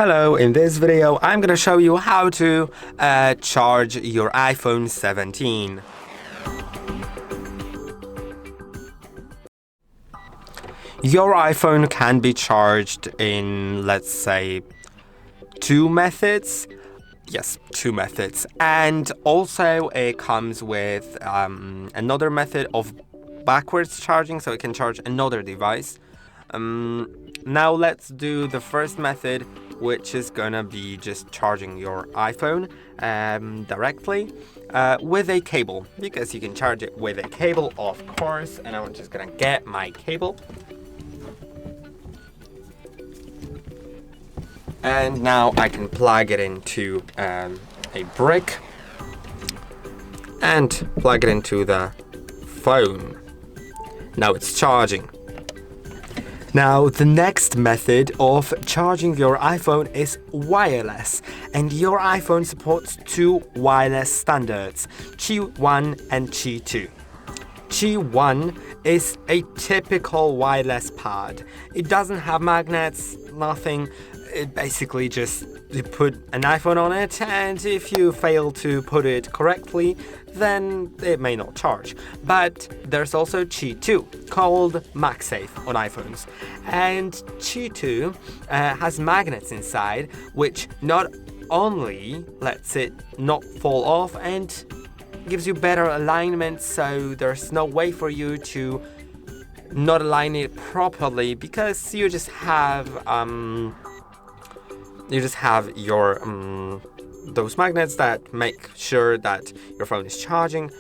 Hello, in this video I'm gonna show you how to charge your iPhone 17. Your iPhone can be charged in, let's say, two methods. Yes, two methods. And also it comes with another method of backwards charging, so it can charge another device. Now let's do the first method, which is gonna be just charging your iPhone directly with a cable, because you can charge it with a cable, of course. And I'm just gonna get my cable. And now I can plug it into a brick and plug it into the phone. Now it's charging. Now, the next method of charging your iPhone is wireless, and your iPhone supports two wireless standards, Qi 1 and Qi 2. Qi 1 is a typical wireless pad. It doesn't have magnets, nothing. It basically just you put an iPhone on it, and if you fail to put it correctly, then it may not charge. But there's also Qi 2, called MagSafe on iPhones. And Qi 2 has magnets inside, which not only lets it not fall off and gives you better alignment, so there's no way for you to not align it properly, because you just have your those magnets that make sure that your phone is charging,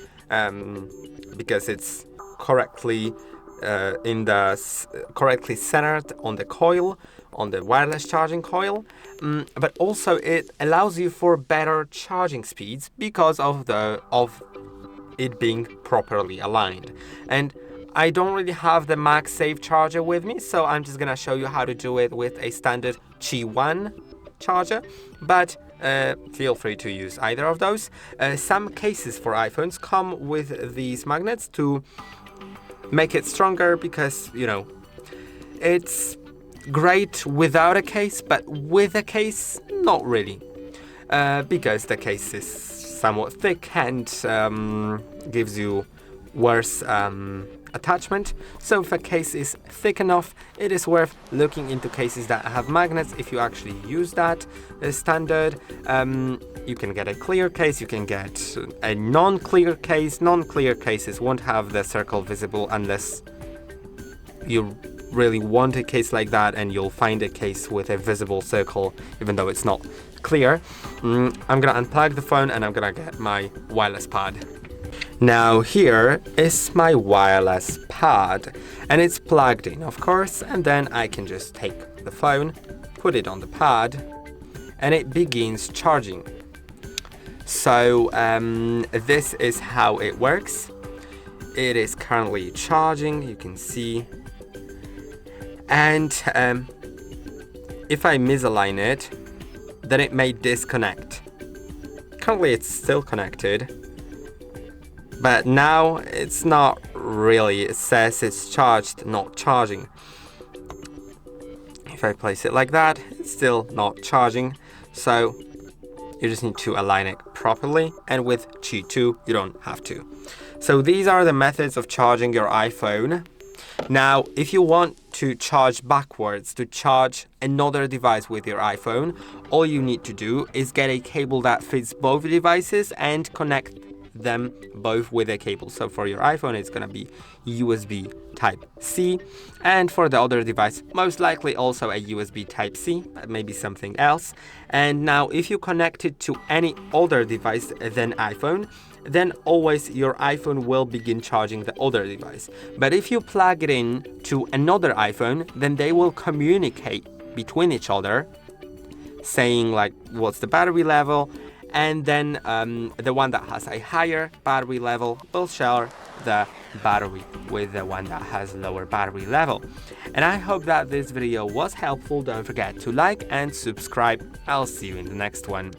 because it's correctly correctly centered on the coil, on the wireless charging coil. But also it allows you for better charging speeds because of it being properly aligned. And I don't really have the MagSafe charger with me, so I'm just gonna show you how to do it with a standard Qi 1 charger, but feel free to use either of those. Some cases for iPhones come with these magnets to make it stronger, because, you know, it's great without a case, but with a case, not really, because the case is somewhat thick and gives you worse attachment. So if a case is thick enough, it is worth looking into cases that have magnets. If you actually use that standard, you can get a clear case, you can get a non-clear case. Non-clear cases won't have the circle visible unless you really want a case like that, and you'll find a case with a visible circle even though it's not clear. I'm gonna unplug the phone and I'm gonna get my wireless pad. Now here is my wireless pad, and it's plugged in, of course, and then I can just take the phone, put it on the pad, and it begins charging. So this is how it works. It is currently charging, you can see, and if I misalign it, then it may disconnect. Currently it's still connected, but now it's not really. It says it's charged, not charging. If I place it like that, it's still not charging. So you just need to align it properly, and with Qi 2 you don't have to. So these are the methods of charging your iPhone. Now, if you want to charge backwards, to charge another device with your iPhone, all you need to do is get a cable that fits both devices and connect them both with a cable. So for your iPhone, it's gonna be USB Type-C, and for the other device, most likely also a USB Type-C, maybe something else. And now if you connect it to any other device than iPhone, then always your iPhone will begin charging the other device. But if you plug it in to another iPhone, then they will communicate between each other, saying like what's the battery level, and then the one that has a higher battery level will share the battery with the one that has lower battery level. And I hope that this video was helpful. Don't forget to like and subscribe. I'll see you in the next one.